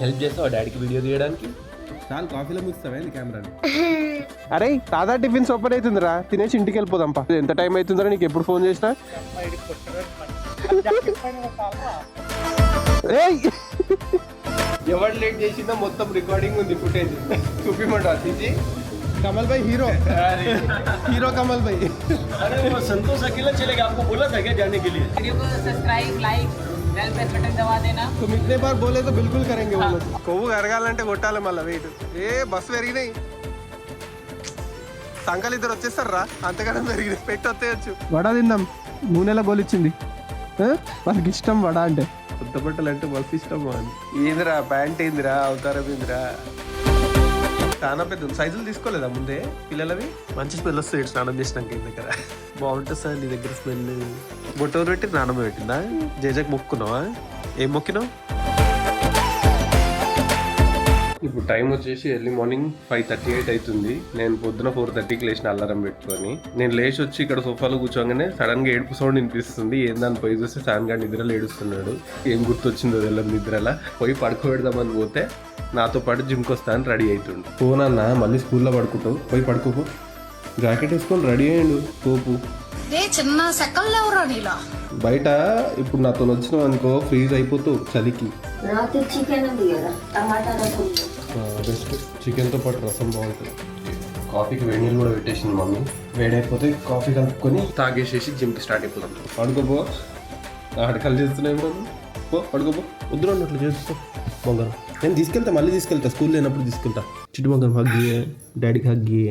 Help చేస్తావా డాడీకి video తీయడానికి? చాలు కాఫీలో ముస్తావే కెమెరా. అరే తాదా టిఫిన్స్ ఓపెన్ అవుతుందిరా, తినేసి ఇంటికి వెళ్ళిపోదాంపా. ఎంత టైం అవుతుందిరా నీకు ఎప్పుడు ఫోన్ చేసినా? ఎవరు లేట్ చేసిందో మొత్తం రికార్డింగ్ ఉంది, ఫుటేజ్ చూపిమంటారు తీసి. कमल भाई हीरो हीरो कमल भाई। अरे वो संतोष अकेला चलेगा, आपको बोला था क्या जाने के लिए? वीडियो को सब्सक्राइब लाइक बेल बटन दबा देना। तुम इतने बार बोले तो बिल्कुल करेंगे वो लोग। కొవ్వు కరగాలంటే కొట్టాలి మళ్ళీ వెయిట్. బస్సు పెరిగినాయి, సంకలు ఇద్దరు వచ్చేస్తారా అంతగానే పెరిగినాయి. పెట్టి వచ్చేయచ్చు. వడ తిందాం, నూనెల గోలిచ్చింది వాళ్ళకి ఇష్టం వడ అంటే. కొత్త బట్టలు అంటే మస్తు ఇష్టం. ఏందిరా ప్యాంట్ ఏందిరా అవతారం ఏందిరా. చాలా పెద్ద సైజులు తీసుకోలేదా ముందే పిల్లలవి? మంచి స్మెల్ వస్తాయి స్నానం చేసినాక ఇంటి దగ్గర. బాగుంటుంది సార్ నీ దగ్గర స్మెల్. బొట్టూరు పెట్టి నానమ్మ పెట్టిందా? జేజకు మొక్కున్నావా? ఏం మొక్కినావు? ఇప్పుడు టైం వచ్చేసి ఎర్లీ మార్నింగ్ 5:38 అవుతుంది. నేను పొద్దున 4:30కి లేచిన అల్లారం పెట్టుకొని నేను లేచి వచ్చి ఇక్కడ సోఫాలో కూర్చోగానే సడన్ గా ఏడుపు సౌండ్ వినిపిస్తుంది. ఏందని పోయి చూస్తే ఫ్యాన్ గార్డ్ నిద్రలో ఏడుస్తున్నాడు. ఏం గుర్తొచ్చిందో తెలియదు నిద్రలా. పోయి పడుకోబెడదామని పోతే నాతో పాటు జిమ్కి వస్తా అని రెడీ అవుతుండు. పోనన్నా మళ్ళీ స్కూల్లో పడుకుంటావు, పోయి పడుకోపో. జాకెట్ వేసుకొని రెడీ అయ్యిండు పోపు. చిన్న సెకల్లో బయట ఇప్పుడు నాతో వచ్చినావు అనుకో ఫ్రీజ్ అయిపోతావు చలికి. బెస్ట్ చికెన్తో పాటు రసం బాగుంటుంది. కాఫీకి వేడి నీళ్ళు కూడా పెట్టేసింది మమ్మీ. వేడైపోతే కాఫీ కలుపుకొని తాగేసేసి జిమ్కి స్టార్ట్ అయిపోతాం. పడుకోపో, ఆటకాలు చేస్తున్నాయి. పో పడుకోపో, వద్దు అన్నట్లు చేస్తా. బంగారం నేను తీసుకెళ్తా, మళ్ళీ తీసుకెళ్తా. స్కూల్ లేనప్పుడు తీసుకెళ్తా. చిట్టు బంగారం హగ్గి, డాడీకి హగ్గి.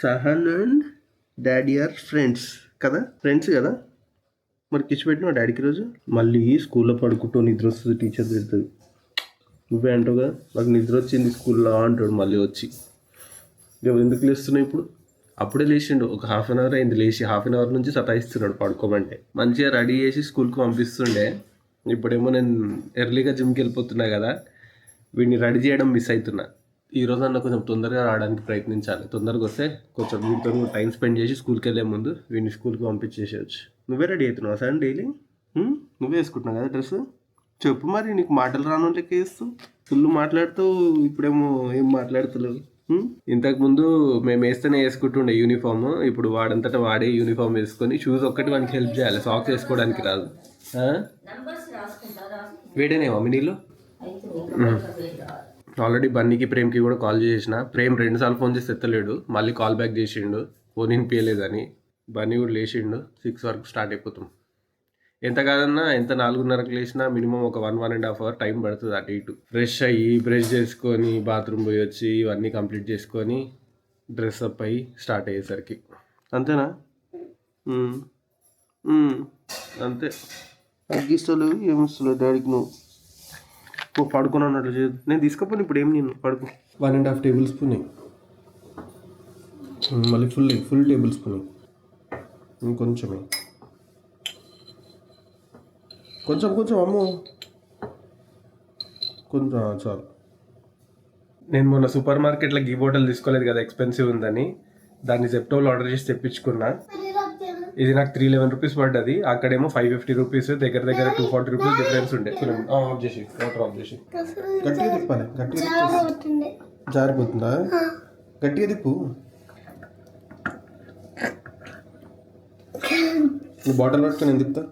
Sahan and daddy are friends కదా, ఫ్రెండ్స్ కదా. మరి కిచ్ పెట్టినావు డాడీకి రోజు. మళ్ళీ స్కూల్లో పడుకుంటూ నిద్ర వస్తుంది, టీచర్ తిడుతుంది. నువ్వే అంటావుగా నాకు నిద్ర వచ్చింది స్కూల్లో అంటాడు మళ్ళీ వచ్చి. ఎందుకు లేస్తున్నావు ఇప్పుడు? అప్పుడే లేచిండు, ఒక హాఫ్ అన్ అవర్ అయింది లేచి. హాఫ్ అన్ అవర్ నుంచి సతాయిస్తున్నాడు పడుకోమంటే. మంచిగా రెడీ చేసి స్కూల్కి పంపిస్తుండే. ఇప్పుడేమో నేను ఎర్లీగా జిమ్కి వెళ్ళిపోతున్నా కదా, వీడిని రెడీ చేయడం మిస్ అవుతున్నా. ఈరోజు అన్న కొంచెం తొందరగా రావడానికి ప్రయత్నించాలి. తొందరగా వస్తే కొంచెం వీటితో టైం స్పెండ్ చేసి స్కూల్కి వెళ్ళే ముందు వీడిని స్కూల్కి పంపించేసేయచ్చు. నువ్వే రెడీ అవుతున్నావు సార్ డైలీ? నువ్వే వేసుకుంటున్నావు కదా డ్రెస్? చెప్పు మరి, నీకు మాటలు రాను లెక్క వేస్తూ ఫుల్ మాట్లాడుతావు. ఇప్పుడేమో ఏం మాట్లాడుతలేవు. ఇంతకుముందు మేము వేస్తేనే వేసుకుంటుండే యూనిఫామ్. ఇప్పుడు వాడంతటా వాడే యూనిఫామ్ వేసుకొని షూస్ ఒక్కటి వానికి హెల్ప్ చేయాలి. సాక్స్ వేసుకోవడానికి రాదు. వేడేనే మమ్మీ నీళ్ళు. ఆల్రెడీ బన్నీకి ప్రేమ్కి కూడా కాల్ చేసిన. ప్రేమ్ 2 సార్లు ఫోన్ చేసి ఎత్తలేడు, మళ్ళీ కాల్ బ్యాక్ చేసిండు ఫోన్ వినిపించలేదని. బన్నీ కూడా లేచిండు. 6 వరకు స్టార్ట్ అయిపోతాం. ఎంత కాదన్నా ఎంత 4:30కి లేచినా మినిమం ఒక 1.5 అవర్ టైం పడుతుంది అటు ఇటు. ఫ్రెష్ అయ్యి బ్రష్ చేసుకొని బాత్రూమ్ పోయి వచ్చి ఇవన్నీ కంప్లీట్ చేసుకొని డ్రెస్ అప్ అయ్యి స్టార్ట్ అయ్యేసరికి. అంతేనా? అంతే. తగ్గిస్తలేవు ఏమిస్తలేవు డాడీకి. నువ్వు పడుకుని అన్నట్లు చేయదు. నేను తీసుకపోను ఇప్పుడు ఏం, నేను పడుకో. 1.5 టేబుల్ స్పూన్, మళ్ళీ ఫుల్ టేబుల్ స్పూన్. ఇంకొంచెమే, కొంచెం అమ్మో, కొంచెం చాలు. నేను మొన్న సూపర్ మార్కెట్లో గీ బాటిల్ తీసుకోలేదు కదా, ఎక్స్పెన్సివ్ ఉందని. దాన్ని జెప్టోలో ఆర్డర్ చేసి తెప్పించుకున్నా. ఇది నాకు 311 రూపీస్ పడ్డది. అక్కడేమో 550 రూపీస్. దగ్గర 240 రూపీస్ డిఫరెన్స్ ఉండే. ఆఫ్ చేసి వాటర్ ఆఫ్ చేసి గట్టిగా తిప్పాలి. గట్టిగా జారిపోతుందా? గట్టిగా తిప్పు. నువ్వు బాటిల్ పట్టుకొని నేను తిప్పుతా.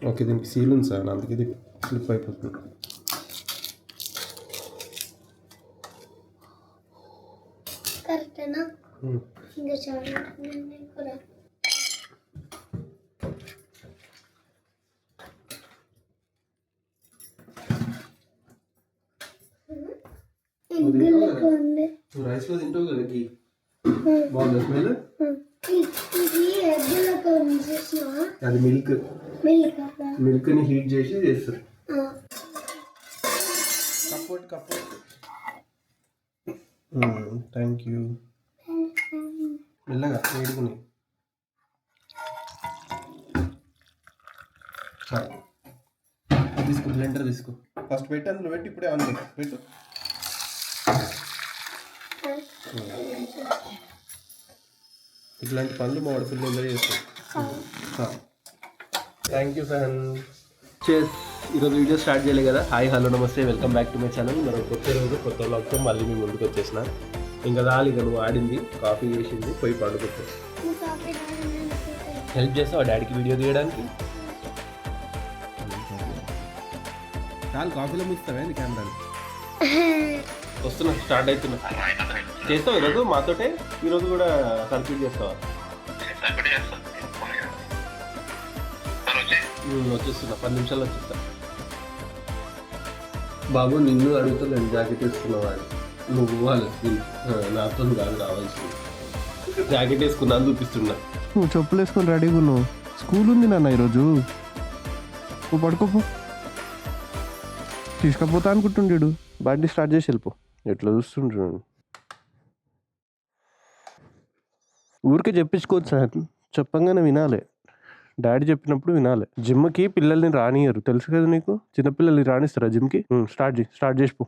ఓకే, దీనికి సీల్ ఉంది సార్, అందుకే ఇది స్లిప్ అయిపోతుంది. కరెక్టేనా? ఇంకా చాలా రైస్ లో తింటావు కదా గీ. బాగుంది స్మెల్. అది మిల్క్ ని హీట్ చేసి చేస్తారు. కప్పు. Thank you. మెల్లగా వేడుకుని తీసుకో. బ్లెండర్ తీసుకో. ఫస్ట్ పెట్టి అందులో పెట్టి ఇప్పుడే ఆన్ పెట్టు. ఇట్లాంటి పనులు మా వాడు ఫుల్ ఎంజాయ్ చేస్తాడు. Thank you sir. ఈరోజు వీడియో స్టార్ట్ చేయలేదు కదా. హాయ్ హలో నమస్తే, welcome back to my channel. మనం కొత్త రోజు కొత్త వ్లాగ్తో మళ్ళీ మీ ముందుకు వచ్చేసిన. ఇంకా రాలి ఇక నువ్వు ఆడింది, కాఫీ చేసింది, పోయి పండుకుంటావు. హెల్ప్ చేస్తావా డాడీకి వీడియో తీయడానికి? చాలు కాఫీలో ముస్తావే నీ కెమెరాని. వస్తున్నా, స్టార్ట్ అవుతున్నా. చేస్తావు ఈరోజు మాతోటే? ఈరోజు కూడా కంప్లీట్ చేస్తావా? వచ్చేస్తున్నా, 10 నిమిషాల్లో వచ్చేస్తా. బాబు నిన్ను అడుగుతాను, జాకెట్ వేసుకున్నావా అని. నువ్వు వాళ్ళకి నాతో కాదు రావాల్సింది. జాకెట్ వేసుకున్నాను చూపిస్తున్నా. నువ్వు చెప్పులు వేసుకొని రెడీగా ఉన్నావు. స్కూల్ ఉంది నాన్న ఈరోజు. నువ్వు పడుకోపో. తీసుకపోతా అనుకుంటుండేడు. బండి స్టార్ట్ చేసి వెళ్ళిపో. ఎట్లా చూస్తుంటాడు. ఊరికే చెప్పించుకోవచ్చు సార్, చెప్పంగానే వినాలి. డాడీ చెప్పినప్పుడు వినాలి. జిమ్కి పిల్లల్ని రానియరు, తెలుసు కదా నీకు. చిన్నపిల్లల్ని రానిస్తారా జిమ్కి? స్టార్ట్ చేసిపో.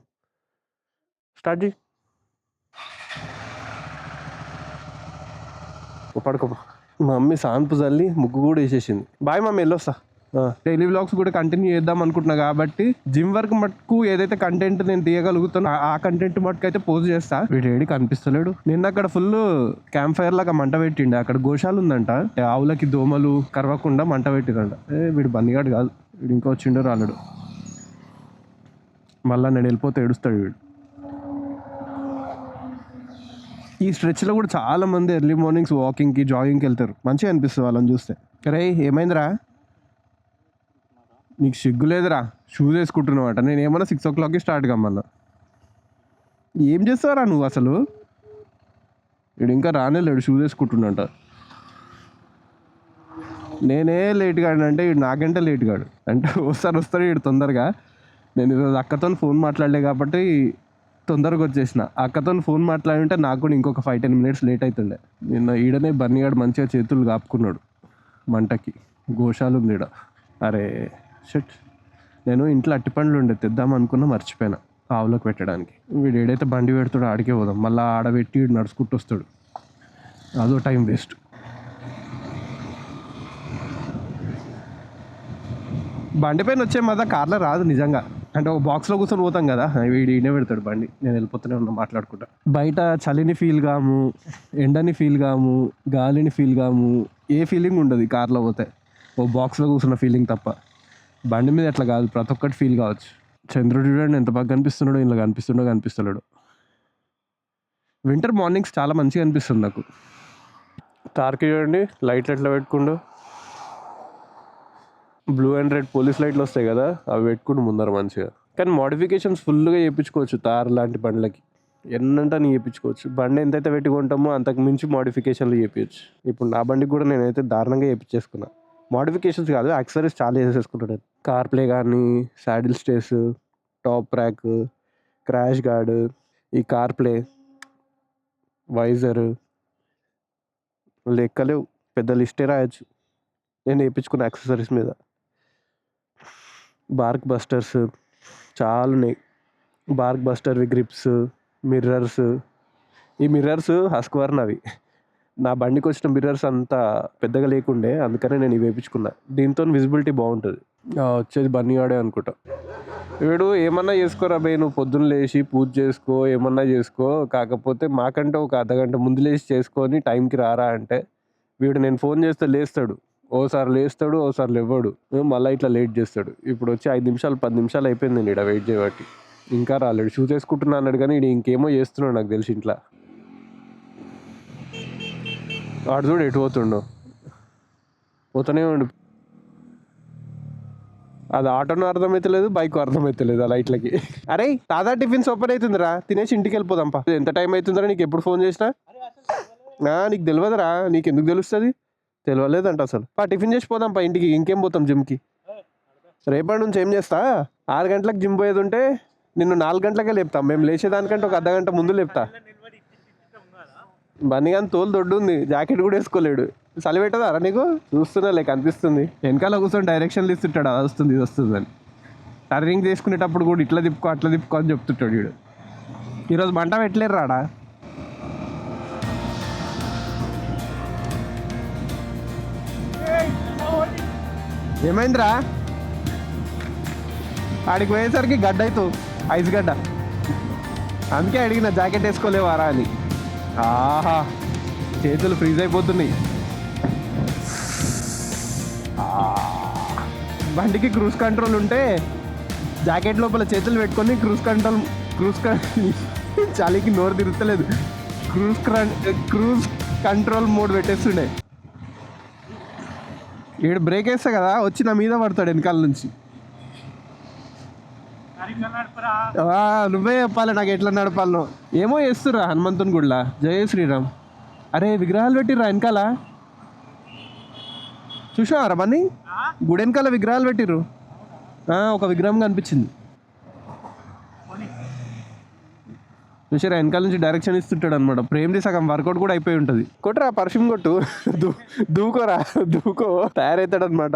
స్టార్ట్ చేయి. పడుకోపో. మా మమ్మీ సాన్పు చల్లి ముగ్గు కూడా వేసేసింది. బాయ్ మమ్మీ, వెళ్ళొస్తా. డైలీ వ్లాగ్స్ కూడా కంటిన్యూ చేద్దాం అనుకుంటున్నా కాబట్టి జిమ్ వరకు మటుకు ఏదైతే కంటెంట్ నేను తీయగలుగుతానో ఆ కంటెంట్ మటుకు అయితే పోస్ట్ చేస్తా. వీడు ఏడి కనిపిస్తలేడు. నిన్న అక్కడ ఫుల్ క్యాంప్ ఫైర్ లాగా మంట పెట్టిండే. అక్కడ గోశాల ఉందంట, ఆవులకి దోమలు కరవకుండా మంట పెట్టిరంట. వీడు బన్నిగాడు కాదు, వీడు ఇంకా వచ్చిండో రాలేడు. మళ్ళా నేను వెళ్ళిపోతే ఏడుస్తాడు వీడు. ఈ స్ట్రెచ్లో కూడా చాలా మంది ఎర్లీ మార్నింగ్స్ వాకింగ్కి జాగింగ్కి వెళ్తారు. మంచిగా అనిపిస్తుంది వాళ్ళని చూస్తే. అరే ఏమైందిరా, నీకు సిగ్గు లేదురా? షూస్ వేసుకుంటున్నావట. నేను ఏమన్నా 6 o'clockకి స్టార్ట్ కమ్మన్నా. ఏం చేస్తావురా నువ్వు అసలు? వీడు ఇంకా రానేలేడు, షూస్ వేసుకుంటున్నట. నేనే లేట్ కాడు అంటే వీడు నాకంటే లేట్ కాడు. అంటే వస్తాడు వీడు తొందరగా. నేను ఈరోజు అక్కతో ఫోన్ మాట్లాడలే కాబట్టి తొందరగా వచ్చేసిన. అక్కతో ఫోన్ మాట్లాడుంటే నాకు కూడా ఇంకొక 5-10 minutes లేట్ అవుతుండే. నిన్న ఈడనే బన్నీగాడు మంచిగా చేతులు కాపుకున్నాడు మంటకి. గోశాల ఉంది ఈడ. అరే షట్, నేను ఇంట్లో అట్టిపండ్లు ఉండే తెద్దాం అనుకున్నా, మర్చిపోయినా ఆవులకు పెట్టడానికి. వీడు ఏడైతే బండి పెడతాడో ఆడికే పోదాం. మళ్ళీ ఆడబెట్టి వీడు నడుచుకుంటూ వస్తాడు, అదో టైం వేస్ట్. బండి పైన వచ్చే మజా కార్లో రాదు నిజంగా. అంటే ఒక బాక్స్లో కూర్చొని పోతాం కదా, వీడు ఈయనే పెడతాడు బండి, నేను వెళ్ళిపోతూనే ఉన్నా మాట్లాడుకుంటా. బయట చలిని ఫీల్ కాము, ఎండని ఫీల్ కాము, గాలిని ఫీల్ కాము, ఏ ఫీలింగ్ ఉండదు కార్లో పోతే. ఓ బాక్స్లో కూర్చున్న ఫీలింగ్ తప్ప. బండి మీద ఎట్లా కాదు, ప్రతి ఒక్కటి ఫీల్ కావచ్చు. చంద్రుడు చూడండి ఎంత బాగా కనిపిస్తున్నాడో, ఇలా కనిపిస్తున్నాడు. వింటర్ మార్నింగ్స్ చాలా మంచిగా అనిపిస్తుంది నాకు. తార్కి చూడండి లైట్లు ఎట్లా పెట్టుకుండు. బ్లూ అండ్ రెడ్ పోలీస్ లైట్లు వస్తాయి కదా, అవి పెట్టుకుంటూ ముందర మంచిగా. కానీ మోడిఫికేషన్స్ ఫుల్గా చేయించుకోవచ్చు తార్ లాంటి బండ్లకి. ఎన్నంటే అని చేయించుకోవచ్చు. బండి ఎంతైతే పెట్టుకుంటామో అంతకు మించి మోడిఫికేషన్లు చేయించు. ఇప్పుడు నా బండికి కూడా నేనైతే దారుణంగా చేయించేసుకున్నా. మోడిఫికేషన్స్ కాదు, యాక్సెసరీస్ చాలా చేసేసుకుంటాను. కార్ ప్లే కానీ, saddle stays, top rack, crash gourd, ఈ కార్ ప్లే, వైజర్, లెక్కలేవు, పెద్ద లిస్టే రాయొచ్చు నేను వేయించుకున్న యాక్సెసరీస్ మీద. బార్క్ బస్టర్స్ చాలా ఉన్నాయి. బార్క్ బస్టర్వి గ్రిప్స్, మిర్రర్స్. ఈ మిర్రర్స్ హస్క్వర్నవి. నా బండికి వచ్చిన మిర్రర్స్ అంత పెద్దగా లేకుండే, అందుకనే నేను ఇవి వేయించుకున్నా. దీంతో విజిబిలిటీ బాగుంటుంది. వచ్చేది బన్నీవాడే అనుకుంటా. వీడు ఏమన్నా చేసుకోరా బే, నువ్వు పొద్దున్న లేచి పూజ చేసుకో, ఏమన్నా చేసుకో, కాకపోతే మాకంటే ఒక అర్ధగంట ముందు లేచి చేసుకొని టైంకి రారా అంటే వీడు నేను ఫోన్ చేస్తే లేస్తాడు. ఓసారి లేస్తాడు, ఓసారి లేవ్వడు, మళ్ళీ ఇట్లా లేట్ చేస్తాడు. ఇప్పుడు వచ్చి 5 నిమిషాలు 10 నిమిషాలు అయిపోయింది నేను ఇక్కడ వెయిట్ చేయబట్టి. ఇంకా రాలేడు. షూ చేసుకుంటున్నా అన్నాడు కానీ ఇది ఇంకేమో చేస్తున్నాడు నాకు తెలిసి ఇంట్లో. వాడు చూడు ఎటు పోతుండో, పోతూనే ఉండు. అది ఆటోను అర్థమవుతలేదు, బైక్ అర్థమవుతలేదు ఆ లైట్లకి. అరే తాదా టిఫిన్స్ ఓపెన్ అవుతుందిరా, తినేసి ఇంటికి వెళ్ళిపోదాంపా. ఎంత టైం అవుతుందిరా నీకు ఎప్పుడు ఫోన్ చేసినా? నీకు తెలియదురా? నీకు ఎందుకు తెలుస్తుంది? తెలియలేదంట అసలు. టిఫిన్ చేసి పోదాంపా ఇంటికి. ఇంకేం పోతాం జిమ్కి. రేపటి నుంచి ఏం చేస్తా, 6 గంటలకు జిమ్ పోయేది ఉంటే నిన్ను 4 గంటలకే లేపుతాం. మేము లేచేదానికంటే ఒక అర్ధగంట ముందు లేపుతా. బన్నీ కానీ తోలు దొడ్డు ఉంది, జాకెట్ కూడా వేసుకోలేడు. చలి పెట్టదారా నీకు? చూస్తున్నా లేక అనిపిస్తుంది. వెనకాల కూర్చొని డైరెక్షన్లు ఇస్తుంటాడు, అది వస్తుంది ఇది వస్తుంది అని. టర్నింగ్ తీసుకునేటప్పుడు కూడా ఇట్లా తిప్పుకో అట్లా తిప్పుకో అని చెప్తుంటాడు వీడు. ఈరోజు మంట పెట్టలేరు రాడా? ఏమైందిరా? ఆడికి పోయేసరికి గడ్డ అవుతావు, ఐస్ గడ్డ. అందుకే అడిగిన జాకెట్ వేసుకోలేవారా అని. ఆహా, చేతులు ఫ్రీజ్ అయిపోతున్నాయి. బండికి క్రూజ్ కంట్రోల్ ఉంటే జాకెట్ లోపల చేతులు పెట్టుకొని క్రూజ్ చలికి నోరు తిరుగుతలేదు, క్రూజ్ కంట్రోల్ మోడ్ పెట్టేస్తుండే. ఈడు బ్రేక్ వేస్తా కదా, వచ్చి నా మీద పడతాడు వెనకాల నుంచి. నువ్వే చెప్పాలి నాకు ఎట్లా నడపాలనో. ఏమో చేస్తుర్రా హనుమంతుని గుడిలా. జయ శ్రీరామ్. అరే విగ్రహాలు పెట్టిర్రా వెనకాల, చూసావారా బన్నీ? గుడి వెనకాల విగ్రహాలు పెట్టిర్రు. ఒక విగ్రహం కనిపించింది చూసారా, వెనకాల నుంచి డైరెక్షన్ ఇస్తుంటాడు అనమాట. ప్రేమ్ది సగం వర్కౌట్ కూడా అయిపోయి ఉంటుంది. కొట్టురా పర్ఫ్యూమ్ కొట్టు, దూకోరా, దూకో. తయారవుతాడు అనమాట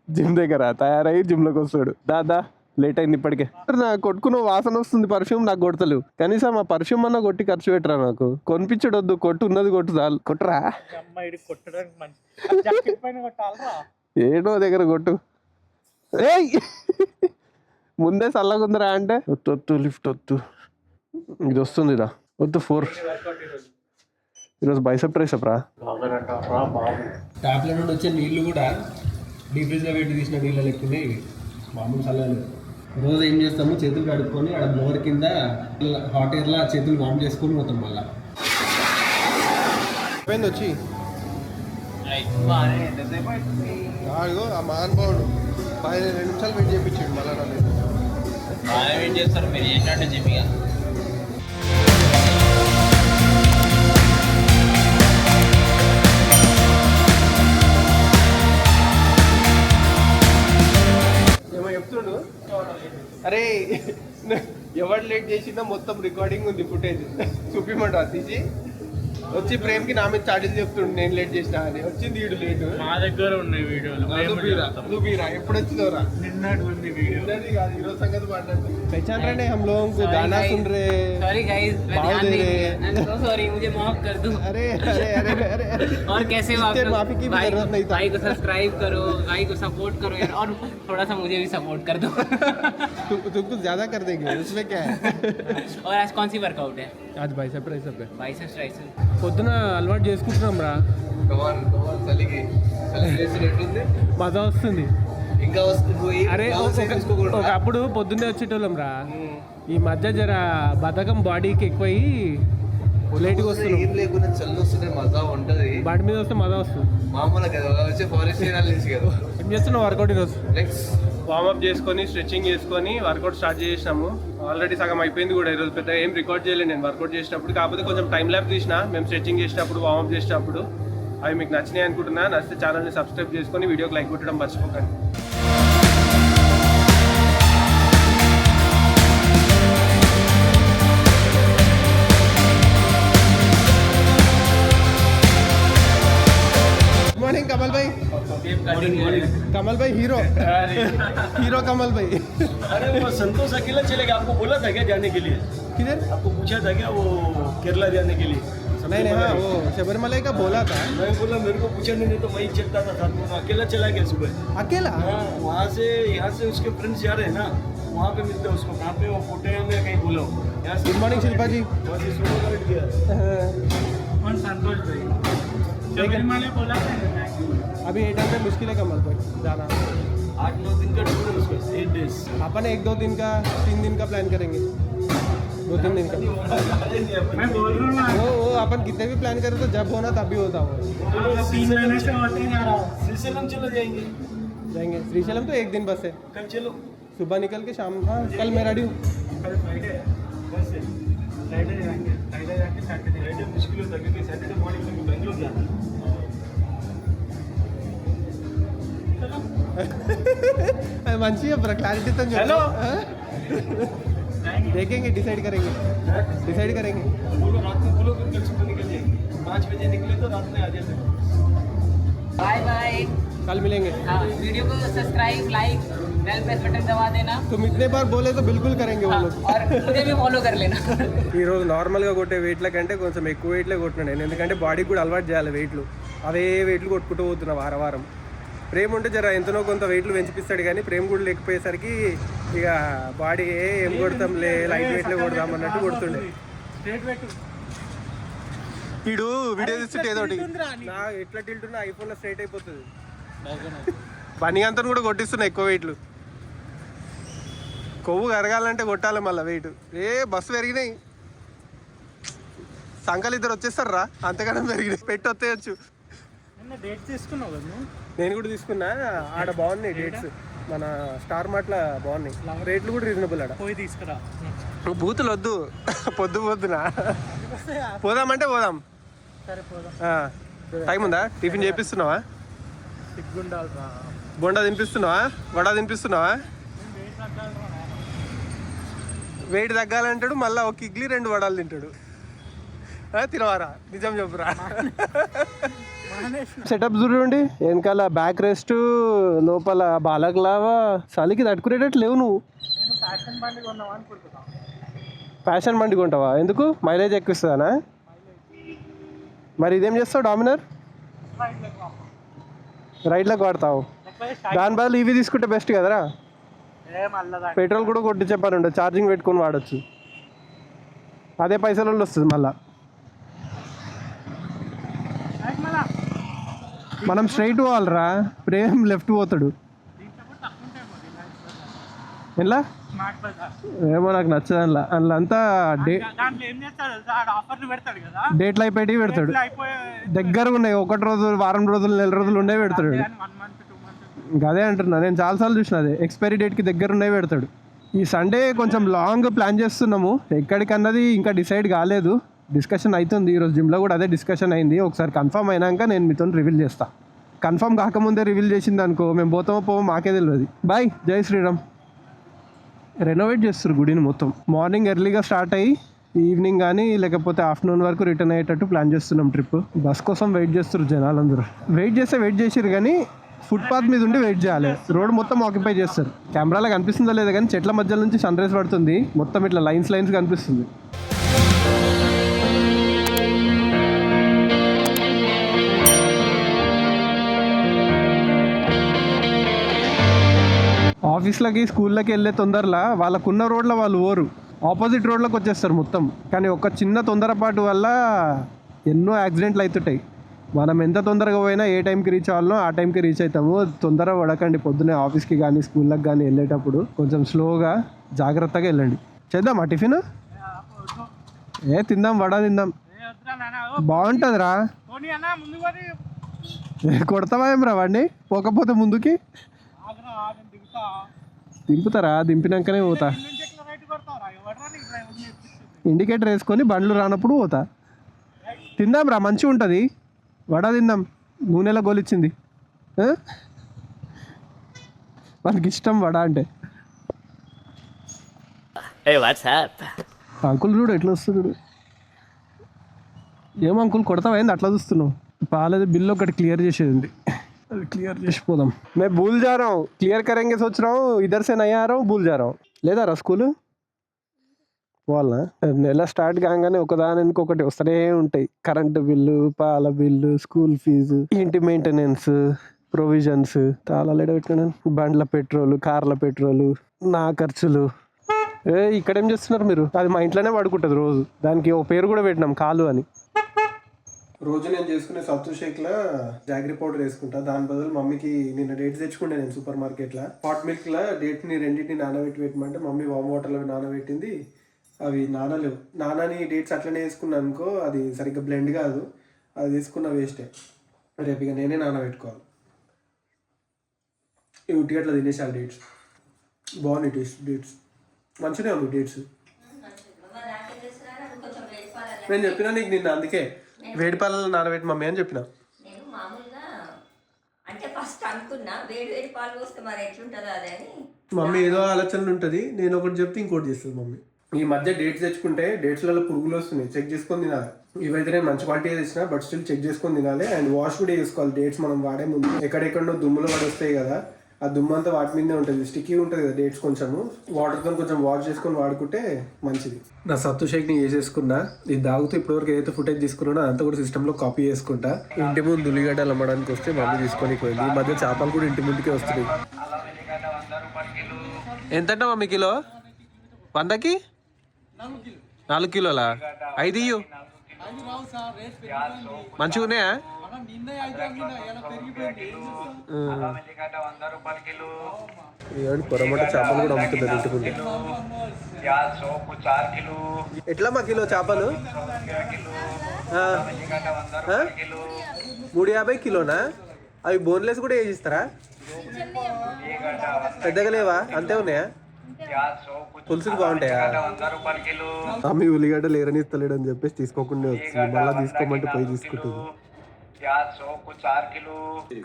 జిమ్ దగ్గర. తయారయ్యి జిమ్లోకి వస్తాడు. దాదా లేట్ అయింది ఇప్పటికే. నాకు కొట్టుకున్న వాసన వస్తుంది పర్ఫ్యూమ్, నాకు కొడతలేవు. కనీసం ఆ పర్ఫ్యూమ్ అన్న కొట్టి ఖర్చు పెట్టరా నాకు. కొనిపించడు వద్దు, కొట్టు ఉన్నది కొట్టు చాలు. కొట్టరా ఏడో దగ్గర కొట్టు. ఏయ్ ముందే చల్లగుందరా అంటే వద్దు, లిఫ్ట్ వద్దు, ఇది వస్తుందిరా వద్దు. 4 ఈరోజు బైసెప్ ట్రైసెప్ రా. ట్యాప్ల నుండి వచ్చే నీళ్ళు కూడా డీప్ ఫ్రిజ్లో పెట్టి తీసిన నీళ్ళు లెక్కనే ఇవి, మామూలు చల్లలేదు. రోజు ఏం చేస్తాము, చేతులు కడుక్కొని అక్కడ బ్లోవర్ కింద హాట్ ఎయిర్లో చేతులు వామ్ చేసుకొని పోతాం. మళ్ళీ అయిపోయింది వచ్చి ఆ మహానుభావుడు 2 నిమిషాలు వెయిట్ చేయించాడు. మళ్ళీ బాగా వెయిట్ చేస్తారు మీరు ఏంటంటే జిమ్గా. ఏమో చెప్తుండు. అరే ఎవరు లేట్ చేసిందో మొత్తం రికార్డింగ్ ఉంది, ఫుటేజ్ చూపిమంటా తీసి. వచ్చి ప్రేమ్కి నా మీద చాడీలు చెప్తుండు నేను లేట్ చేసినా అని. వచ్చింది వీడు లేట్. మా దగ్గర ఉన్నాయి వీడియోలు. నువ్వురా ఎప్పుడు వచ్చిందోరా? నిన్నటి ఉంది వీడియో. కాదు ఈరోజు సంగతి మాట్లాడుతూ पहचान रहे हैं हम लोगों को, गाना सुन रहे, सॉरी गाइस, मैं भाव ध्यान दे नहीं रहे। दिया। I'm so sorry, मुझे माफ कर दो। अरे अरे अरे अरे अरे और कैसे हो आप इससे लोग? माफी की भी भाई जरूरत नहीं था। भाई को सब्सक्राइब करो, भाई को सपोर्ट करो यार, और थोड़ा सा मुझे भी सपोर्ट कर दो। तुम कुछ ज्यादा कर देंगे, उसमें क्या है? और आज कौन सी वर्कआउट है? आज बाइसेप ट्राइसेप है. Biceps triceps. పొద్దున అలవాటు చేసుకుంటున్నాం రా. మజా వస్తుంది ఇంకా వస్తుంది. అరే ఒకప్పుడు పొద్దున్నే వచ్చేటోళ్ళం రా. ఈ మధ్య జర బద్ధకం బాడీకి ఎక్కువయ్యి లేట్గా వస్తున్నాం. ఏం లేకుండా చల్లు వస్తుంది, మజా ఉంటుంది. బాడీ మీద వస్తే మజా వస్తుంది. మామూలుగా కదా వచ్చే ఫారెస్ట్ ఏరియాల నుంచి కదా. ఏం చేస్తున్నాం వర్కౌట్ ఈరోజు? నెక్స్ట్ వార్మప్ చేసుకొని స్ట్రెచ్చింగ్ చేసుకొని వర్కౌట్ స్టార్ట్ చేసినాము. ఆల్రెడీ సగం అయిపోయింది కూడా. ఈరోజు పెద్దగా ఏం రికార్డ్ చేయలేదు నేను వర్కౌట్ చేసినప్పుడు. కాకపోతే కొంచెం టైం ల్యాప్ తీసిన మేము స్ట్రెచ్చింగ్ చేసినప్పుడు, వార్మప్ చేసినప్పుడు. అవి మీకు నచ్చినాయి అనుకుంటున్నా. నచ్చితే ఛానల్ని సబ్స్క్రైబ్ చేసుకొని వీడియోకి లైక్ కొట్టడం మర్చిపోకండి. मॉर्निंग कमल भाई. कमल भाई हीरो हीरो कमल भाई. अरे वो संतोष अकेला चलेगा? आपको बोला था क्या जाने के लिए? किधर? आपको पूछा था क्या वो केरला जाने के लिए? नहीं नहीं, हाँ वो शबरीमला का बोला था. मैं बोला मेरे को पूछा नहीं तो मैं ही चलता था साथ में. अकेला चला गया सुबह. अकेला? हाँ, वहाँ से यहाँ से उसके फ्रेंड्स जा रहे हैं ना, वहाँ पे मिलते हैं उसको. कहाँ पे वो फोटे में कहीं बोला. यहाँ से गुड मॉर्निंग शिल्पा जी. वहाँ से सुबह कर दिया. कौन संतोष भाई? शबरीमला बोला था अभी 8 टाइम में मुश्किल है कमल भाई जाना. 8-9 दिन का टूर है उसका. 8 days. अपन 1-2 दिन का 3 दिन का प्लान करेंगे. 2-3 दिन का. मैं बोल रहा हूँ वो अपन कितने भी प्लान करें तो जब होना तभी होता हो. 3 महीने से होते ही जा रहा हूँ. श्रीशैलम चले जाएंगे. श्रीशैलम तो 1 दिन बस है. कल चलो. सुबह निकल के शाम. हाँ कल मैं रेडी हूँ. कल फ्राइडे है. कैसे? फ्राइडे जाएंगे. फ्राइडे जाके सैटरडे. फ्राइडे मुश्किल होता है क्योंकि सैटरडे मॉर्निंग में बेंगलोर जाना है. मंची है क्लैरिटी तो हेलो. देखेंगे, डिसाइड करेंगे. बोलो रात को बोलो फिर कल सुबह निकल जाएंगे. 5 बजे निकले तो रात में आ जाते. Bye bye. कल मिलेंगे. हाँ, वीडियो को subscribe, like, bell press button दबा देना. तुम इतने बार बोले तो बिल्कुल करेंगे वो हाँ, लोग. और मुझे भी फॉलो कर लेना. ఈరోజు నార్మల్గా కొట్టే వెయిట్ల కంటే కొంచెం ఎక్కువ వెయిట్లే కొట్టినా నేను. ఎందుకంటే బాడీకి కూడా అలవాటు చేయాలి వెయిట్లు. అవే వెయిట్లు కొట్టుకుంటూ పోతున్నా వారం. ప్రేమ్ ఉంటే జర ఎంతనో కొంత వెయిట్లు పెంచిపిస్తాడు, కానీ ప్రేమ్ కూడా లేకపోయేసరికి ఇక బాడీ ఏం కొడతాంలే లైట్ వెయిట్లే కొడదాం అన్నట్టు కొడుతుండే. స్ట్రేట్ పెట్టు. వీడు వీడియో తీస్తుంటే ఏదోటి నా ఎట్లా టిల్టున్నా ఐఫోన్లో స్ట్రైట్ అయిపోతుంది. పని అంతా కూడా కొట్టిస్తున్నా ఎక్కువ వెయిట్లు. కొవ్వు కరగాలంటే కొట్టాలి మళ్ళీ వెయిట్. బస్సు పెరిగినాయి, సంకలు ఇద్దరు వచ్చేస్తారు రా, అంతగానో పెరిగినాయి. పెట్టి వస్తేయచ్చు. డేట్స్ తీసుకున్నావు కదా నువ్వు? నేను కూడా తీసుకున్నా, ఆడ బాగున్నాయి డేట్స్. మన స్టార్ మార్ట్లో బాగున్నాయి, రేట్లు కూడా రీజనబుల్ ఆడ. పోయి తీసుకురా. బూతులు వద్దు, పొద్దున పోదామంటే పోదాం. సరే పోదాం. టైం ఉందా? టిఫిన్ చేపిస్తున్నావా? సిగ్గుండాలిరా. బొండా తినిపిస్తున్నావా? వడ తినిపిస్తున్నావా? వెయిట్ తగ్గాలంటాడు, మళ్ళీ ఒక ఇడ్లీ 2 వడాలు తింటాడు. తినవారా? నిజం చెప్పురా. సెటప్ చూడండి, వెనకాల బ్యాక్ రెస్ట్, లోపల బాలక్లావా. చలికి తట్టుకునేటట్టు లేవు నువ్వు. ఫ్యాషన్ బండి కొంటావా? ఎందుకు? మైలేజ్ ఎక్కువ ఇస్తుందానా? మరి ఇదేం చేస్తావు? డామినర్ రైడ్లకు వాడతావు, దాని బదులు ఇవి తీసుకుంటే బెస్ట్ కదరా. పెట్రోల్ కూడా కొట్టించే పని ఉండదు, ఛార్జింగ్ పెట్టుకొని వాడచ్చు. అదే పైసలలో వస్తుంది మళ్ళా. మనం స్ట్రైట్ పోవాలరా, ప్రేమ్ లెఫ్ట్ పోతాడు. ఎలా ఏమో నాకు నచ్చదు. అందులో అంతా డేట్లు అయిపోయి పెడతాడు. దగ్గర ఉన్నాయి, 1 రోజు, వారం రోజులు, నెల రోజులు ఉండే పెడతాడు. ఇంకా అదే అంటున్నా, నేను చాలాసార్లు చూసిన అదే ఎక్స్పైరీ డేట్కి దగ్గర ఉండే పెడతాడు. ఈ సండే కొంచెం లాంగ్ ప్లాన్ చేస్తున్నాము, ఎక్కడికన్నది ఇంకా డిసైడ్ కాలేదు. డిస్కషన్ అవుతుంది, ఈరోజు జిమ్లో కూడా అదే డిస్కషన్ అయింది. ఒకసారి కన్ఫర్మ్ అయినాక నేను మీతో రివీల్ చేస్తాను. కన్ఫర్మ్ కాకముందే రివీల్ చేసింది అనుకో, మేము పోతామో పోమో మాకే తెలియదు. బాయ్, జై శ్రీరామ్. రెనోవేట్ చేస్తారు గుడిని మొత్తం. మార్నింగ్ ఎర్లీగా స్టార్ట్ అయ్యి ఈవినింగ్ కానీ లేకపోతే ఆఫ్టర్నూన్ వరకు రిటర్న్ అయ్యేటట్టు ప్లాన్ చేస్తున్నాం ట్రిప్. బస్ కోసం వెయిట్ చేస్తారు జనాలందరూ. వెయిట్ చేసారు కానీ ఫుట్పాత్ మీద ఉండి వెయిట్ చేయాలి. రోడ్ మొత్తం ఆక్యుపై చేస్తారు. కెమెరాలో కనిపిస్తుందో లేదో కానీ చెట్ల మధ్య నుంచి సన్ రైజ్ పడుతుంది, మొత్తం ఇట్లా లైన్స్ కనిపిస్తుంది. ఆఫీస్లకి స్కూళ్ళకి వెళ్ళే తొందరలా వాళ్ళకున్న రోడ్లో వాళ్ళు ఓరు, ఆపోజిట్ రోడ్లోకి వచ్చేస్తారు మొత్తం. కానీ ఒక చిన్న తొందరపాటు వల్ల ఎన్నో యాక్సిడెంట్లు అవుతుంటాయి. మనం ఎంత తొందరగా పోయినా ఏ టైంకి రీచ్ అవ్వాలనో ఆ టైంకి రీచ్ అవుతాము. తొందర పడకండి, పొద్దున్నే ఆఫీస్కి కానీ స్కూళ్ళకి కానీ వెళ్ళేటప్పుడు కొంచెం స్లోగా జాగ్రత్తగా వెళ్ళండి. చేద్దామా టిఫిన్? తిందాం, వడ తిందాం, బాగుంటుందిరా. కొడతావా ఏం రా వాడిని? పోకపోతే ముందుకి దింపుతారా? దింపినాకనే పోతా. ఇండికేటర్ వేసుకొని బండ్లు రానప్పుడు పోతా. తిందాం రా, మంచిగా ఉంటుంది. వడ తిందాం, నూనెలో గోలిచ్చింది. మనకి ఇష్టం వడ అంటే. అంకుల్ చూడు ఎట్లా వస్తుంది. ఏం అంకుల్ కొడతావా ఏంది అట్లా చూస్తున్నావు? పాలది బిల్లు ఒకటి క్లియర్ చేసేది ఉంది, అది క్లియర్ చేసిపోదాం. మేము భూల్ जा रहा हूं, क्लियर करेंगे सोच रहा हूं. इधर से नहीं आ रहा हूं, भूल जा रहा हूं. లేదా రా స్కూల్ పోవాలనా? నెల స్టార్ట్ కాగానే ఒకదాని ఇంకొకటి వస్తూనే ఉంటాయి. కరెంటు బిల్లు, పాల బిల్లు, స్కూల్ ఫీజు, ఇంటి మెయింటెనెన్స్, ప్రొవిజన్స్, తాళాలు ఎడబెట్టినాను, బండ్ల పెట్రోలు, కార్ల పెట్రోలు, నా ఖర్చులు. ఇక్కడేం చేస్తున్నారు మీరు? అది మా ఇంట్లోనే పడుకుంటుంది రోజు. దానికి ఓ పేరు కూడా పెట్టినాం, కాలు అని. రోజు నేను చేసుకునే సత్తు షేక్లో జాగరీ పౌడర్ వేసుకుంటా. దాని బదులు మమ్మీకి నిన్న డేట్స్ తెచ్చుకుంటే నేను సూపర్ మార్కెట్లో హాట్ మిల్క్లో డేట్ని రెండింటిని నానబెట్టమంటే మమ్మీ వామ్ వాటర్లో నానబెట్టింది. అవి నానలేవు. నానని డేట్స్ అట్లనే వేసుకున్నాను అనుకో, అది సరిగ్గా బ్లెండ్ కాదు. అది తీసుకున్న వేస్టే. రేపు ఇక నేనే నానబెట్టుకోవాలి. ఇవి ఉట్టిగా అట్లా తినేసాను. డేట్స్ బాగున్నాయి, టేస్ట్ డేట్స్ మంచిగా ఉంది. డేట్స్ నేను చెప్పినా నీకు నిన్న, అందుకే వేడి పాలలో నానబెట్టి మమ్మీ అని చెప్పిన. మమ్మీ ఏదో ఆలోచనలు ఉంటుంది, నేను ఒకటి చెప్తే ఇంకోటి చేస్తుంది మమ్మీ. ఈ మధ్య డేట్స్ తెచ్చుకుంటే డేట్స్లలో పురుగులు వస్తున్నాయి, చెక్ చేసుకొని తినాలి. ఇవైతే నేను మంచి క్వాలిటీ తెచ్చినా, బట్ స్టిల్ చెక్ చేసుకొని తినాలి. అండ్ వాష్ కూడా చేసుకోవాలి. డేట్స్ మనం వాడే ముందు ఎక్కడెక్కడో దుమ్ములు పడి వస్తాయి కదా, ఆ దుమ్ము అంతా వాటి మీదే ఉంటుంది. స్టిక్కీ ఉంటుంది కదా డేట్స్. కొంచెము వాటర్తో కొంచెం వాష్ చేసుకొని వాడుకుంటే మంచిది. నా సత్తు షేక్ని చేసేసుకున్నా. ఇది తాగుతూ ఇప్పటివరకు ఏదైతే ఫుటేజ్ తీసుకున్నానో అదంతా కూడా సిస్టంలో కాపీ చేసుకుంటా. ఇంటి ముందు ఉల్లిగడ్డలు అమ్మడానికి వస్తే మళ్ళీ తీసుకొని పోయింది. ఈ మధ్య చేపలు కూడా ఇంటి ముందుకే వస్తున్నాయి. ఎంతంట మమ్మీ కిలో 100కి 4 కిలోలా 5 ఇయ్యు మంచిగా ఉన్నాయా కొరమట చేపలు కూడా అమ్ముతున్నారు ఇంటికి ఎట్లా మా కిలో చేపలు 350 కిలోనా అవి బోన్లెస్ కూడా వేసిస్తారా పెద్దగా లేవా అంతే ఉన్నాయా పులుసుకి బాగుంటాయా ఆమె ఉల్లిగడ్డ లేరని ఇస్తలేడు అని చెప్పేసి తీసుకోకుండా వచ్చింది మళ్ళీ తీసుకోమంటే పోయి తీసుకుంటుంది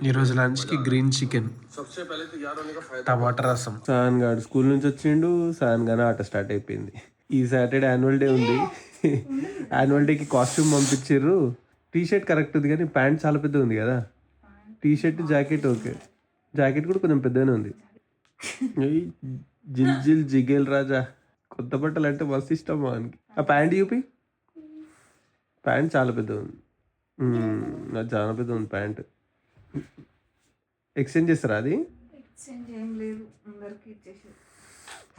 ఈరోజు లంచ్కి గ్రీన్ చికెన్ టమాటా రసం సాన్ గాడు స్కూల్ నుంచి వచ్చిండు సాన్ గానే ఆట స్టార్ట్ అయిపోయింది ఈ సాటర్డే యాన్యువల్ డే ఉంది యాన్యువల్ డేకి కాస్ట్యూమ్ పంపించారు టీ షర్ట్ కరెక్ట్ ఉంది కానీ ప్యాంట్ చాలా పెద్దగా ఉంది కదా T shirt jacket okay jacket కూడా కొంచెం పెద్దగానే ఉంది జిల్ జిల్ జిగేల్ రాజా కొత్త బట్టలు అంటే మస్తు ఇష్టం మనకి ఆ ప్యాంట్ చూపి ప్యాంట్ చాలా పెద్ద ఉంది నాకు చాలా పెద్ద ఉంది ప్యాంట్ ఎక్స్చేంజ్ చేస్తారా అది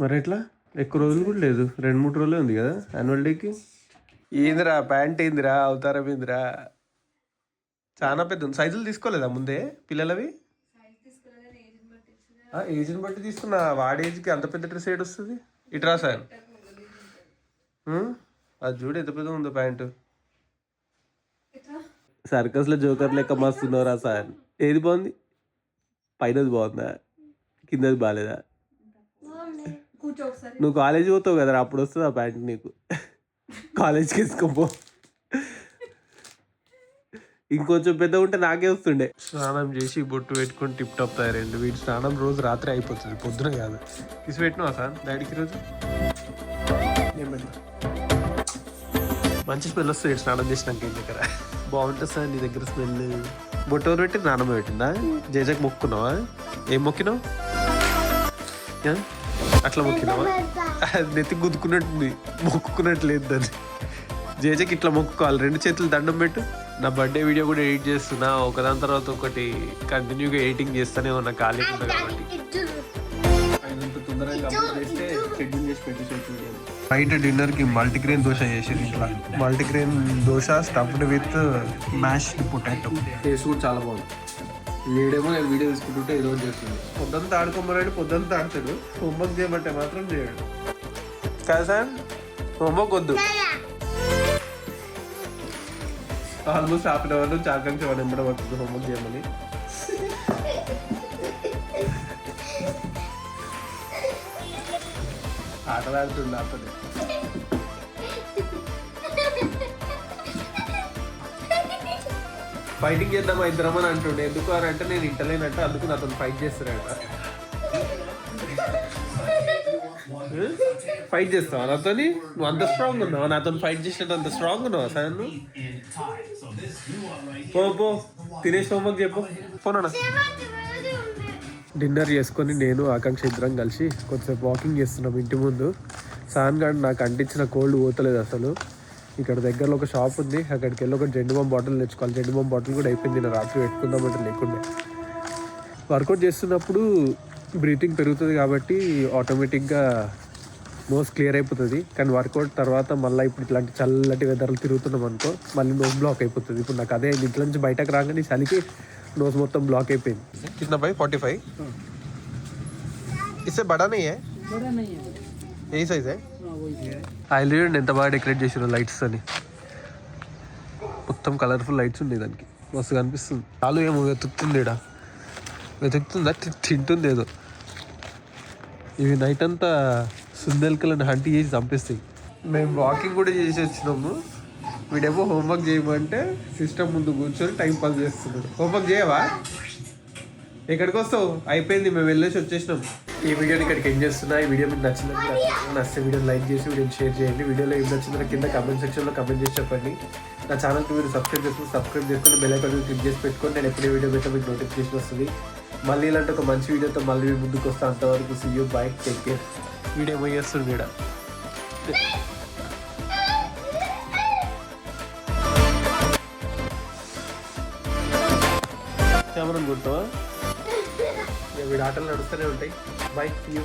మరి ఎట్లా ఎక్కువ రోజులు కూడా లేదు 2-3 రోజులే ఉంది కదా యాన్యువల్ డేకి ఏందిరా ప్యాంట్ ఏందిరా అవతారం ఏందిరా చాలా పెద్ద ఉంది సైజులు తీసుకోలేదా ముందే పిల్లలవి ఏజ్ని బట్టి తీసుకున్నా వాడి ఏజ్కి అంత పెద్ద డ్రెస్ ఏడు వస్తుంది ఇట్రా సార్ అది చూడు ఎంత పెద్ద ఉందో ప్యాంటు సర్కస్లో జోకర్ లెక్క మస్తున్నారా సార్ ఏది బాగుంది పైనది బాగుందా కిందది బాగాలేదా నువ్వు కాలేజీ పోతావు కదరా అప్పుడు వస్తుంది ఆ ప్యాంట్ నీకు కాలేజ్కి వేసుకోపో ఇంకొంచెం పెద్ద ఉంటే నాకే వస్తుండే స్నానం చేసి బొట్టు పెట్టుకొని టిప్ టాప్ తయారండి వీటి స్నానం రోజు రాత్రి అయిపోతుంది పొద్దున కాదు తీసి పెట్టినావా సార్ డాడీకి రోజు మంచి స్మెల్ వస్తుంది స్నానం చేసినాక ఏం దగ్గర బాగుంటుంది సార్ నీ దగ్గర స్మెల్ బొట్టు ఎవరు పెట్టి నానమ్మ పెట్టిందా జేజకి మొక్కున్నావా ఏం మొక్కినావు అట్లా మొక్కినావా నెత్తి గుద్దుకున్నట్టుంది మొక్కుకున్నట్లేదు దాన్ని జేజకి ఇట్లా మొక్కుకోవాలి 2 చేతులు దండం పెట్టు నా బర్త్డే వీడియో కూడా ఎడిట్ చేస్తున్నా ఒకదాని తర్వాత ఒకటి కంటిన్యూగా ఎడిటింగ్ చేస్తూనే ఉన్నా ఖాళీ ఉంది కాబట్టి తొందరగా కంప్లీట్ చేస్తే షెడ్యూల్ చేసి పెట్టేసి బయట డిన్నర్కి మల్టీగ్రెయిన్ దోశ చేసేది ఇట్లా multigrain dosa stuffed with mashed potato taste కూడా చాలా బాగుంది వీడేమో నేను వీడియో తీసుకుంటుంటే ఏదో చేస్తుంది పొద్దుంతా ఆడుకోమన్నాడు పొద్దుంతా ఆడతాడు హోంవర్క్ చేయమంటే మాత్రం చేయడు కదా సార్ హోంవర్క్ వద్దు ఆల్మోస్ట్ హాఫ్ అవర్ నుంచి ఆకాంక్ష వాడు ఎంబడ పడుతుంది హోంవర్క్ చేయమని ఆటలాడుతుండే అతను ఫైటింగ్ చేద్దామా ఇద్దరం అని అంటుండే ఎందుకు అని అంటే నేను ఇంటలేనంటే అందుకు నాతో ఫైట్ చేస్తారంట ఫైట్ చేస్తావా నాతో నువ్వు అంత స్ట్రాంగ్ ఉన్నావు నాతో ఫైట్ చేసినట్టు అంత స్ట్రాంగ్ ఉన్నావా సార్ నువ్వు పో తినేసి హోంవర్క్ చెప్పు పోనా డిన్నర్ చేసుకొని నేను ఆకాంక్ష ఇద్దరం కలిసి కొంచెంసేపు వాకింగ్ చేస్తున్నాం ఇంటి ముందు సాన్ గార్డ్ నాకు అంటించిన కోల్డ్ పోతలేదు అసలు ఇక్కడ దగ్గరలో ఒక షాప్ ఉంది అక్కడికి వెళ్ళి ఒక జెండు బాంబ్ బాటిల్ తెచ్చుకోవాలి జెండు బాంబ్ బాటిల్ కూడా అయిపోయింది నేను రాత్రి పెట్టుకుందామంటే లేకుండే వర్కౌట్ చేస్తున్నప్పుడు బ్రీతింగ్ పెరుగుతుంది కాబట్టి ఆటోమేటిక్గా నోస్ క్లియర్ అయిపోతుంది కానీ వర్కౌట్ తర్వాత మళ్ళీ ఇప్పుడు ఇట్లాంటి చల్లటి వెదర్లు తిరుగుతున్నాం అనుకో మళ్ళీ నోస్ బ్లాక్ అయిపోతుంది ఇప్పుడు నాకు అదే ఇంట్లో నుంచి బయటకు రాగానే చలికి नोज మొత్తం బ్లాక్ అయిపోయింది कितना भाई 45 इससे बड़ा नहीं है यही साइज है ఐలాండ్ ఎంత బాగా డెకరేట్ చేసారు లైట్స్ అని మొత్తం కలర్ఫుల్ లైట్స్ ఉన్నాయి దానికి మస్తు కనిపిస్తుంది చాలు ఏమో వెతుకుతుంది వెతుకుతుందా తింటుంది ఏదో ఇవి నైట్ అంతా సుందెల్కలను హంట్ చేసి చంపేస్తాయి మేము వాకింగ్ కూడా చేసి వచ్చినాము వీడేమో హోంవర్క్ చేయమంటే సిస్టమ్ ముందు కూర్చొని టైం పాస్ చేస్తున్నాడు హోంవర్క్ చేయవా ఎక్కడికి వస్తావు అయిపోయింది మేము వెళ్ళేసి వచ్చేసినాం ఈ వీడియోని ఇక్కడికి ఏం చేస్తున్నా ఈ వీడియో మీకు నచ్చితే వీడియో లైక్ చేసి వీడియోని షేర్ చేయండి వీడియోలో ఏం నచ్చిందో కింద కామెంట్ సెక్షన్లో కామెంట్ చేసి చెప్పండి నా ఛానల్కి మీరు సబ్స్క్రైబ్ చేసుకొని బెల్ ఐకాన్ క్లిక్ చేసి పెట్టుకొని నేను ఎప్పుడే వీడియో పెట్టా మీకు నోటిఫికేషన్ వస్తుంది మళ్ళీ ఇలాంటి ఒక మంచి వీడియోతో మళ్ళీ ముందుకు వస్తా అంతవరకు see you bye take care video ఏమో చేస్తుంది వీడ కెమెరా కొడతావా వీడి ఆటలు నడుస్తూనే ఉంటాయి బై సీ యూ